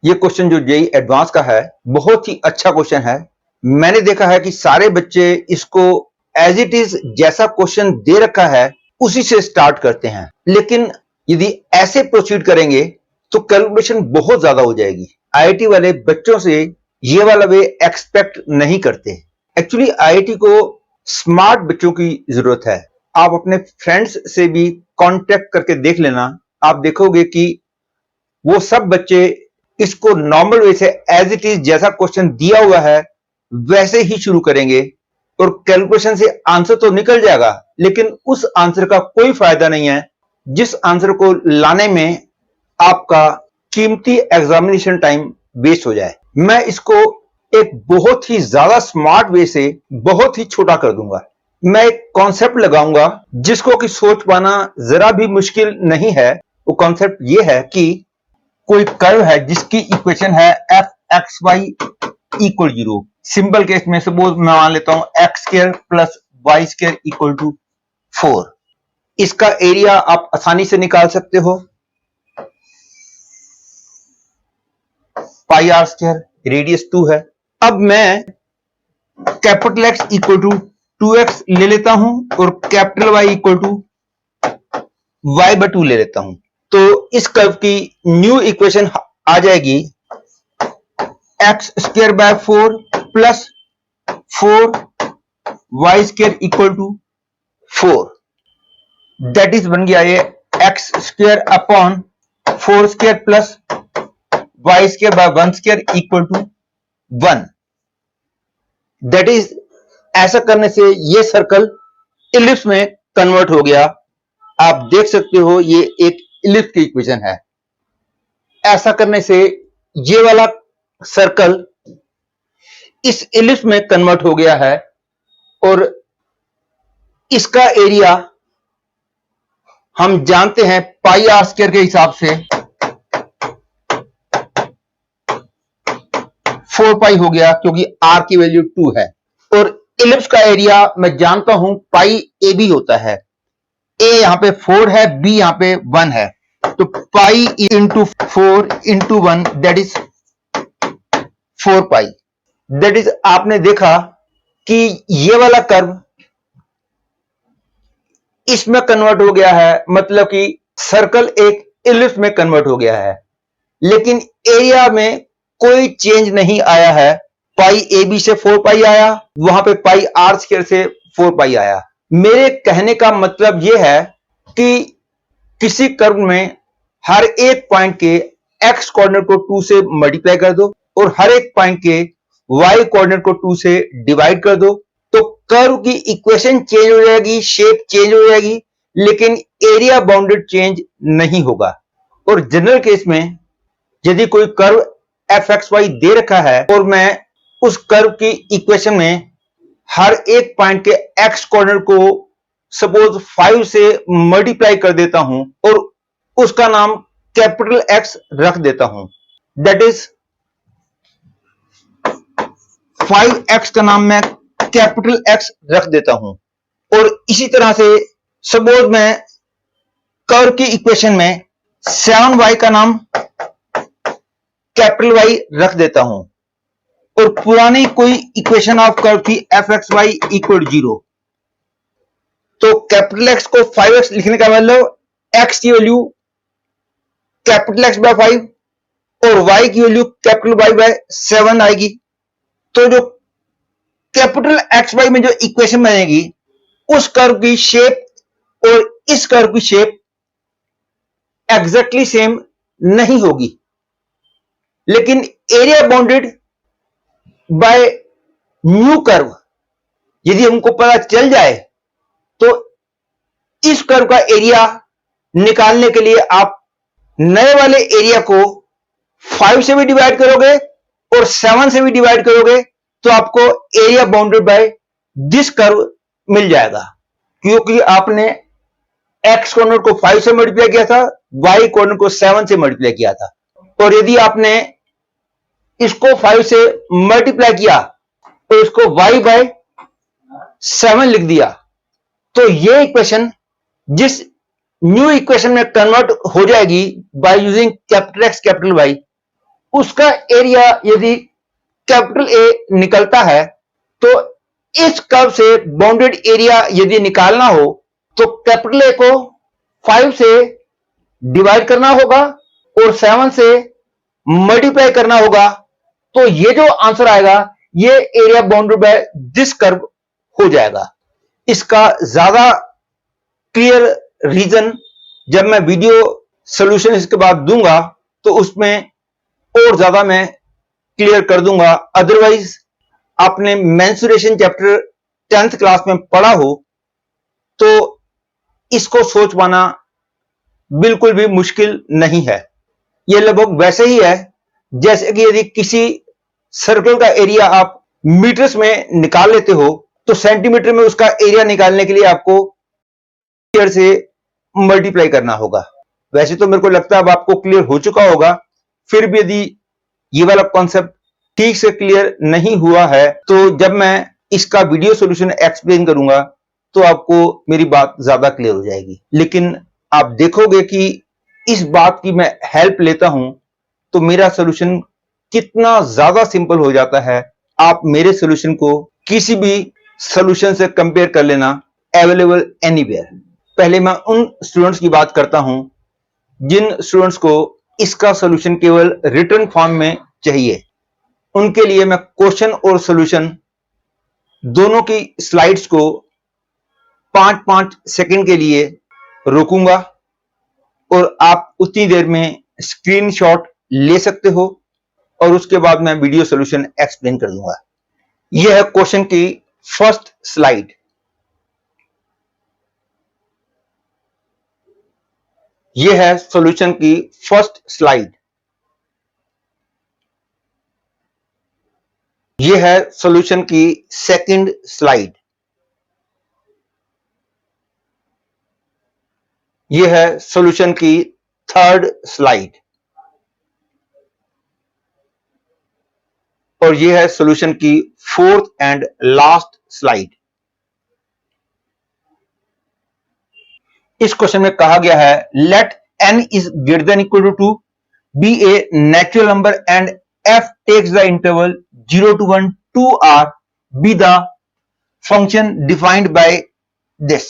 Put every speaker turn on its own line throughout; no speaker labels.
ये क्वेश्चन जो JEE advance का है बहुत ही अच्छा क्वेश्चन है। मैंने देखा है कि सारे बच्चे इसको एज इट इज जैसा क्वेश्चन दे रखा है उसी से स्टार्ट करते हैं, लेकिन यदि ऐसे प्रोसीड करेंगे तो कैलकुलेशन बहुत ज्यादा हो जाएगी। आईआईटी वाले बच्चों से ये वाला वे एक्सपेक्ट नहीं करते। एक्चुअली आईआईटी को स्मार्ट बच्चों की जरूरत है। आप अपने फ्रेंड्स से भी कांटेक्ट करके देख लेना, आप देखोगे कि वो सब बच्चे इसको नॉर्मल वे से एज इट इज जैसा क्वेश्चन दिया हुआ है वैसे ही शुरू करेंगे और कैलकुलेशन से आंसर तो निकल जाएगा, लेकिन उस आंसर का कोई फायदा नहीं है जिस आंसर को लाने में आपका कीमती एग्जामिनेशन टाइम वेस्ट हो जाए। मैं इसको एक बहुत ही ज्यादा स्मार्ट वे से बहुत ही छोटा कर दूंगा। मैं एक कॉन्सेप्ट लगाऊंगा जिसको कि सोच पाना जरा भी मुश्किल नहीं है। वो कॉन्सेप्ट ये है कि कोई कर्व है जिसकी इक्वेशन है F X Y equal 0। Simple case में सपोज मैं मान लेता हूं x square plus y square equal to 4। इसका एरिया आप आसानी से निकाल सकते हो, पाई आर स्क्वायर, रेडियस 2 है। अब मैं capital x equal to 2x ले लेता हूं और capital Y equal to y/2 ले लेता हूं, तो इस कर्व की न्यू इक्वेशन आ जाएगी x square by 4 plus 4 y² equal to 4। That is बन गया ये x square upon 4 square plus y² by 1² equal to 1। That is ऐसा करने से ये सर्कल इलिप्स में कन्वर्ट हो गया। आप देख सकते हो ये एक इलिप्स की इक्वेशन है। ऐसा करने से ये वाला सर्कल इस इलिप्स में कन्वर्ट हो गया है और इसका एरिया हम जानते हैं पाई आर स्क्वायर के हिसाब से 4 पाई हो गया, क्योंकि आर की वैल्यू 2 है। और इलिप्स का एरिया मैं जानता हूं पाई ए बी होता है। ए यहां पे 4 है, बी यहां पे 1 है, तो pi into 4 into 1 that is 4 pi. That is आपने देखा कि ये वाला कर्व इसमें कन्वर्ट हो गया है, मतलब कि सर्कल एक इलिप्स में कन्वर्ट हो गया है, लेकिन एरिया में कोई चेंज नहीं आया है। पाई ए बी से 4 पाई आया, वहां पे पाई आर स्क्वायर से 4 पाई आया। मेरे कहने का मतलब यह है कि किसी कर्व में हर एक पॉइंट के एक्स कोऑर्डिनेट को 2 से मल्टीप्लाई कर दो और हर एक पॉइंट के वाई कोऑर्डिनेट को 2 से डिवाइड कर दो, तो कर्व की इक्वेशन चेंज हो जाएगी, शेप चेंज हो जाएगी, लेकिन एरिया बाउंडेड चेंज नहीं होगा। और जनरल केस में यदि कोई curve F X why they रखा है और मैं उस कर्व की इक्वेशन में हर एक पॉइंट के एक्स कोऑर्डिनेट को सपोज 5 से मल्टीप्लाई कर देता हूं और उसका नाम कैपिटल एक्स रख देता हूं, दैट इज 5x का नाम मैं कैपिटल एक्स रख देता हूं। और इसी तरह से सपोज मैं कर्व की इक्वेशन में 7y का नाम कैपिटल वाई रख देता हूं और पुरानी कोई इक्वेशन ऑफ कर्व थी एफ एक्स वाई इक्वल 0, तो कैपिटल एक्स को 5x लिखने का मतलब x की वैल्यू कैपिटल एक्स बाय 5 और y की वैल्यू कैपिटल वाई बाय 7 आएगी। तो जो कैपिटल एक्स वाई में जो इक्वेशन बनेगी उस कर्व की शेप और इस कर्व की शेप एग्जैक्टली सेम नहीं होगी, लेकिन area bounded bye new curve यदि हमको पता चल जाए तो इस कर्व का एरिया निकालने के लिए आप नए वाले एरिया को 5 से भी डिवाइड करोगे और 7 से भी डिवाइड करोगे तो आपको area bounded by this curve मिल जाएगा, क्योंकि आपने एक्स कोऑर्डिनेट को 5 से मल्टीप्लाई किया था, वाई कोऑर्डिनेट को 7 से मल्टीप्लाई किया था। और यदि आपने इसको 5 से मल्टीप्लाई किया तो इसको y बाय 7 लिख दिया, तो ये इक्वेशन जिस न्यू इक्वेशन में कन्वर्ट हो जाएगी by using capital X capital Y, उसका एरिया यदि कैपिटल ए निकलता है, तो इस कर्व से बाउंडेड एरिया यदि निकालना हो तो कैपिटल ए को 5 से डिवाइड करना होगा और 7 से मल्टीप्लाई करना होगा। तो ये जो आंसर आएगा ये area bounded by this curve हो जाएगा। इसका ज्यादा क्लियर रीजन जब मैं वीडियो सॉल्यूशन इसके बाद दूंगा तो उसमें और ज्यादा मैं क्लियर कर दूंगा। अदरवाइज आपने मेंसुरेशन चैप्टर 10th क्लास में पढ़ा हो तो इसको सोच पाना बिल्कुल भी मुश्किल नहीं है। यह लगभग वैसे ही है जैसे कि यदि किसी सर्कल का एरिया आप मीटर्स में निकाल लेते हो तो सेंटीमीटर में उसका एरिया निकालने के लिए आपको मीटर से मल्टीप्लाई करना होगा। वैसे तो मेरे को लगता है अब आपको क्लियर हो चुका होगा, फिर भी यदि ये वाला कॉन्सेप्ट ठीक से क्लियर नहीं हुआ है तो जब मैं इसका वीडियो सॉल्यूशन एक्सप्लेन करूंगा तो आपको मेरी बात ज्यादा क्लियर हो जाएगी। लेकिन आप देखोगे कि इस बात की मैं हेल्प लेता हूं तो मेरा सॉल्यूशन कितना ज्यादा सिंपल हो जाता है। आप मेरे सॉल्यूशन को किसी भी सॉल्यूशन से कंपेयर कर लेना, अवेलेबल एनीवेयर। पहले मैं उन स्टूडेंट्स की बात करता हूं जिन स्टूडेंट्स को इसका सॉल्यूशन केवल रिटन फॉर्म में चाहिए। उनके लिए मैं क्वेश्चन और सॉल्यूशन दोनों की स्लाइड्स को 5-5 सेकंड के लिए रोकूंगा और आप उतनी देर में स्क्रीनशॉट ले सकते हो और उसके बाद मैं वीडियो सॉल्यूशन एक्सप्लेन कर दूंगा। यह है क्वेश्चन की फर्स्ट स्लाइड। यह है सॉल्यूशन की फर्स्ट स्लाइड। यह है सॉल्यूशन की सेकंड स्लाइड। यह है सॉल्यूशन की थर्ड स्लाइड और यह है सॉल्यूशन की फोर्थ एंड लास्ट स्लाइड। इस क्वेश्चन में कहा गया है let n is greater than equal to 2 be a natural number and f takes the interval 0 to 1 2 r be the function defined by this.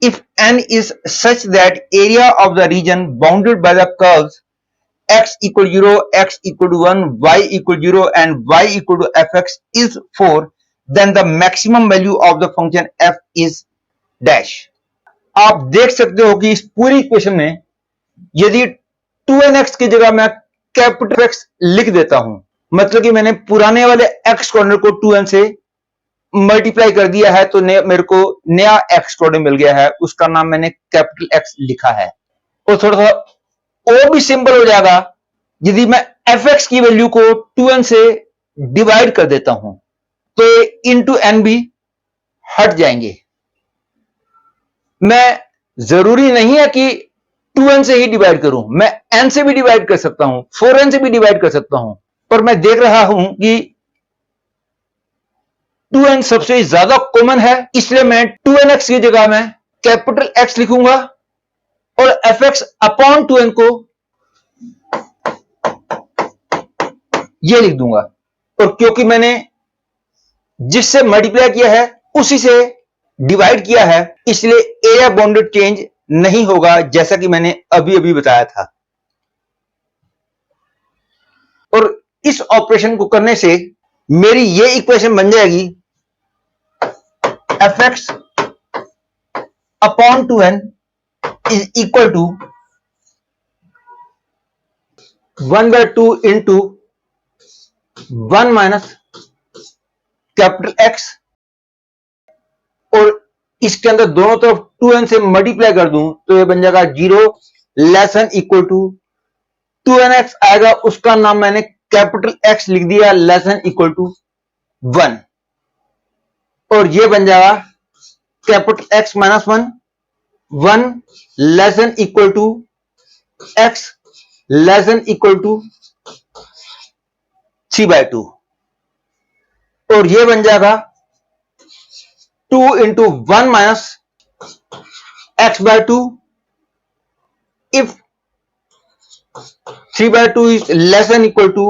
If n is such that area of the region bounded by the curves x equal 0, x equal to 1, y equal 0 and y equal to fx is 4, then the maximum value of the function f is dash. आप देख सकते हो कि इस पूरी equation में यदि 2nx की जगह मैं कैपिटल x लिख देता हूं, मतलब कि मैंने पुराने वाले x कोऑर्डिनेट को 2n से मल्टीप्लाई कर दिया है तो मेरे को नया x कोऑर्डिनेट मिल गया है, उसका नाम मैंने कैपिटल x लिखा है। और थोड़ा सा और भी सिंपल हो जाएगा यदि मैं fx की वैल्यू को 2n से डिवाइड कर देता हूं तो इनटू n भी हट जाएंगे। मैं जरूरी नहीं है कि 2n से ही डिवाइड करूं, मैं n से भी डिवाइड कर सकता हूं, 4n से भी डिवाइड कर सकता हूं, पर मैं देख रहा हूं कि 2n सबसे ज्यादा कॉमन है, इसलिए मैं 2nx की जगह में कैपिटल X लिखूंगा और fx अपॉन 2n को ये लिख दूंगा। और क्योंकि मैंने जिससे मल्टीप्लाई किया है उसी से डिवाइड किया है, इसलिए एरिया बाउंडेड चेंज नहीं होगा, जैसा कि मैंने अभी अभी बताया था। और इस ऑपरेशन को करने से मेरी ये इक्वेशन बन जाएगी fx upon 2n is equal to 1/2 into 1 minus capital X और इसके अंदर दोनों तरफ 2n से मल्टीप्लाई कर दूं तो ये बन जाएगा 0 less than equal to 2nx आएगा, उसका नाम मैंने कैपिटल X लिख दिया, लेस देन इक्वल टू 1 और ये बन जाएगा capital X minus 1 1 less than equal to X less than equal to 3/2 और ये बन जाएगा 2 into 1 minus x/2 if 3/2 is less than equal to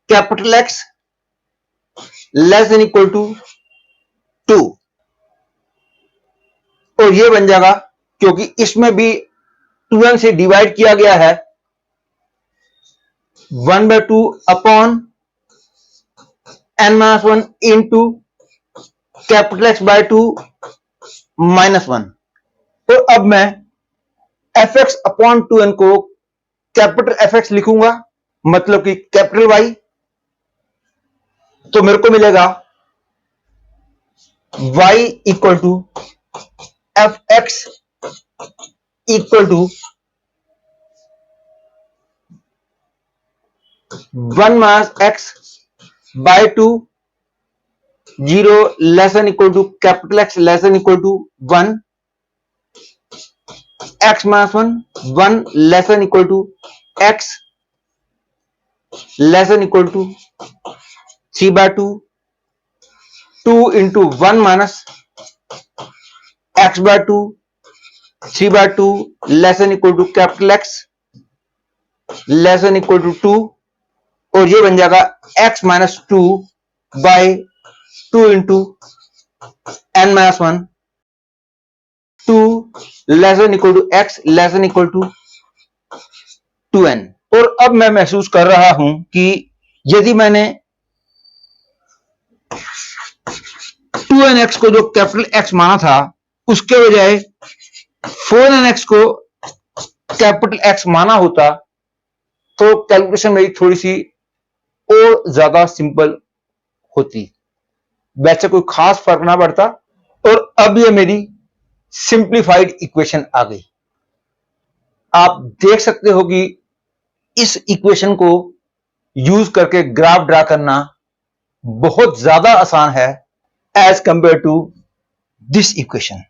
capital X less than equal to 2, और ये बन जाएगा, क्योंकि इसमें भी 2n से डिवाइड किया गया है, 1/2 upon n-1 into capital X by 2 -1। तो अब मैं fx अपॉन 2n को कैपिटल fx लिखूंगा, मतलब कि कैपिटल Y, तो मेरे को मिलेगा y equal to fx equal to 1 minus x by 2, 0 less than equal to capital X less than equal to 1, x minus 1 less than equal to x less than equal to 3/2, 2 into 1 minus x by 2, 3/2 less than equal to capital X less than equal to 2, और ये बन जाएगा x minus 2 by 2 into n minus 1, 2 less than equal to x less than equal to 2n। और अब मैं महसूस कर रहा हूं कि यदि मैंने 2nx को जो कैपिटल X माना था, उसके बजाय 4nx को कैपिटल X माना होता, तो कैलकुलेशन मेरी थोड़ी सी और ज्यादा सिंपल होती, वैसे कोई खास फर्क ना पड़ता। और अब ये मेरी सिंप्लीफाइड इक्वेशन आ गई। आप देख सकते हो कि इस इक्वेशन को यूज करके ग्राफ ड्रा करना बहुत ज्यादा आसान है as compare to this equation.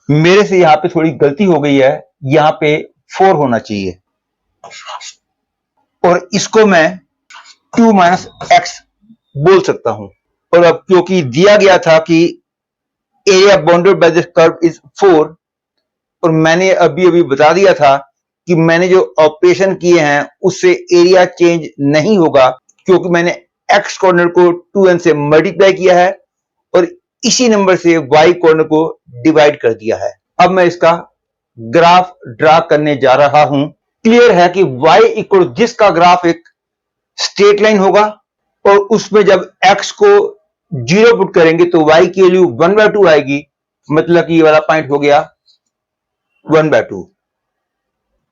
मेरे से यहां पे थोड़ी गलती हो गई है, यहां पे 4 होना चाहिए, और इसको मैं 2 माइनस x बोल सकता हूं। और अब क्योंकि दिया गया था कि area bounded by this curve is 4, और मैंने अभी अभी बता दिया था कि मैंने जो ऑपरेशन किए हैं उससे एरिया चेंज नहीं होगा, क्योंकि मैंने x कोऑर्डिनेट को 2n से मल्टीप्लाई किया है और इसी नंबर से y कोऑर्डिनेट को डिवाइड कर दिया है। अब मैं इसका ग्राफ ड्रा करने जा रहा हूं। क्लियर है कि y इक्वल दिस का ग्राफ एक स्ट्रेट लाइन होगा, और उसमें जब x को 0 पुट करेंगे तो y की वैल्यू 1/2 आएगी, मतलब कि ये वाला पॉइंट हो गया 1/2,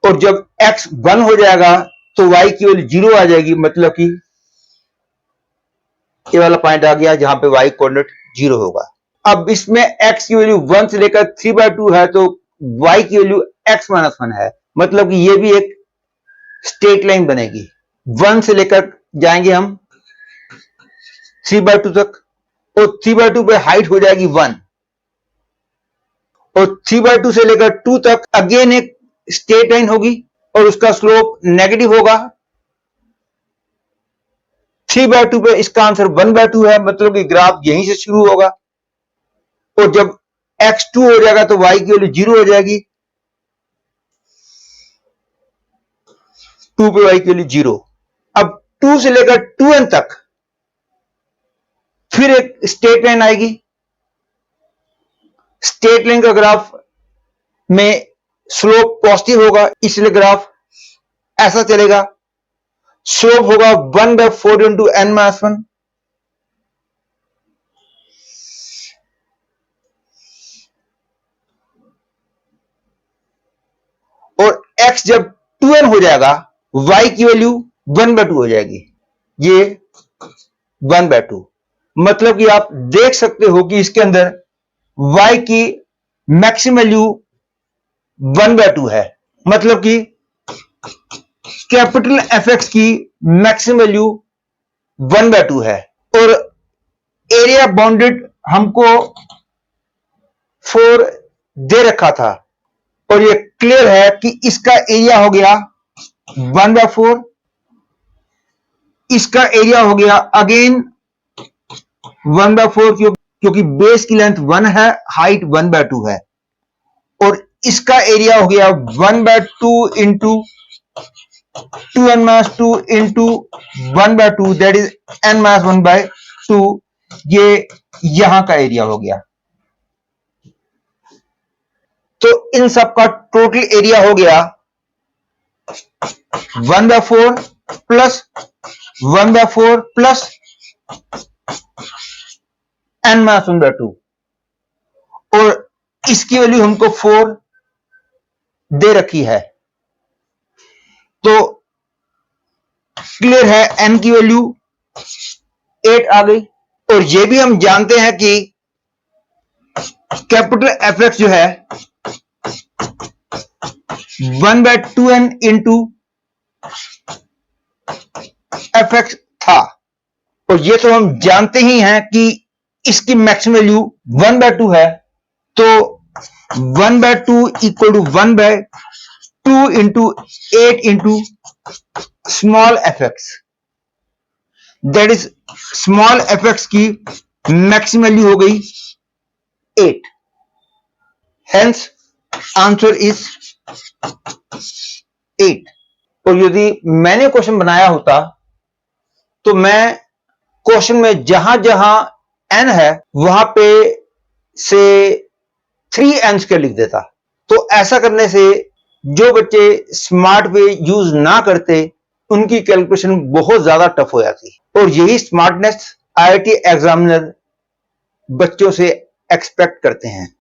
और जब x 1 हो जाएगा तो y की वैल्यू 0 आ जाएगी, मतलब कि ये वाला पॉइंट आ गया जहां पे y कोऑर्डिनेट 0 होगा। अब इसमें x की वैल्यू 1 से लेकर 3/2 है, तो y की वैल्यू x माइनस 1 है, मतलब कि ये भी एक स्ट्रेट लाइन बनेगी। 1 से लेकर जाएंगे हम 3/2 तक, और 3/2 पे हाइट हो जाएगी 1, और 3/2 से लेकर 2 तक अगेन एक स्ट्रेट लाइन होगी और उसका स्लोप नेगेटिव होगा। 3/2 पे इसका आंसर 1/2 है, मतलब कि ग्राफ यहीं से शुरू होगा, और जब x 2 हो जाएगा तो y की वैल्यू 0 हो जाएगी, 2 पे y की वैल्यू 0। अब 2 से लेकर 2n तक फिर एक स्ट्रेट लाइन आएगी। स्ट्रेट लाइन का ग्राफ में स्लोप पॉजिटिव होगा, इसलिए ग्राफ ऐसा चलेगा। स्लोप होगा 1/4 इंटू n माइनस 1, और x जब 2n हो जाएगा y की वैल्यू 1/2 हो जाएगी, ये 1/2, मतलब कि आप देख सकते हो कि इसके अंदर y की मैक्सिमम वैल्यू 1/2 है, मतलब कि कैपिटल fx की मैक्सिमम वैल्यू 1/2 है, और एरिया बाउंडेड हमको 4 दे रखा था, और ये क्लियर है कि इसका एरिया हो गया 1/4, इसका एरिया हो गया अगेन 1/4, क्योंकि बेस की लेंथ 1 है, हाइट 1/2 है, और इसका एरिया हो गया 1/2 into 2n minus 2 into 1 by 2 that is n minus 1 by 2, ये यहां का एरिया हो गया। तो इन सब का टोटल एरिया हो गया 1 by 4 plus 1 by 4 plus n minus 1 by 2, और इसकी वैल्यू हमको 4 दे रखी है। तो क्लियर है n की वैल्यू 8 आ गई। और ये भी हम जानते हैं कि कैपिटल एफ एक्स जो है 1 by 2n into F x था, और ये तो हम जानते ही हैं कि इसकी मैक्सिमम वैल्यू 1 by 2 है। तो 1 by 2 equal to 1 by 2 into 8 into small F X, that is small F X की मैक्सिमम वैल्यू हो गई 8। Hence answer is 8। और यदि मैंने क्वेश्चन बनाया होता तो मैं क्वेश्चन में जहां जहां n है वहां पे से 3n के लिख देता। तो ऐसा करने से जो बच्चे स्मार्ट वे यूज ना करते उनकी कैलकुलेशन बहुत ज्यादा टफ हो जाती, और यही स्मार्टनेस आईआईटी एग्जामिनर बच्चों से एक्सपेक्ट करते हैं।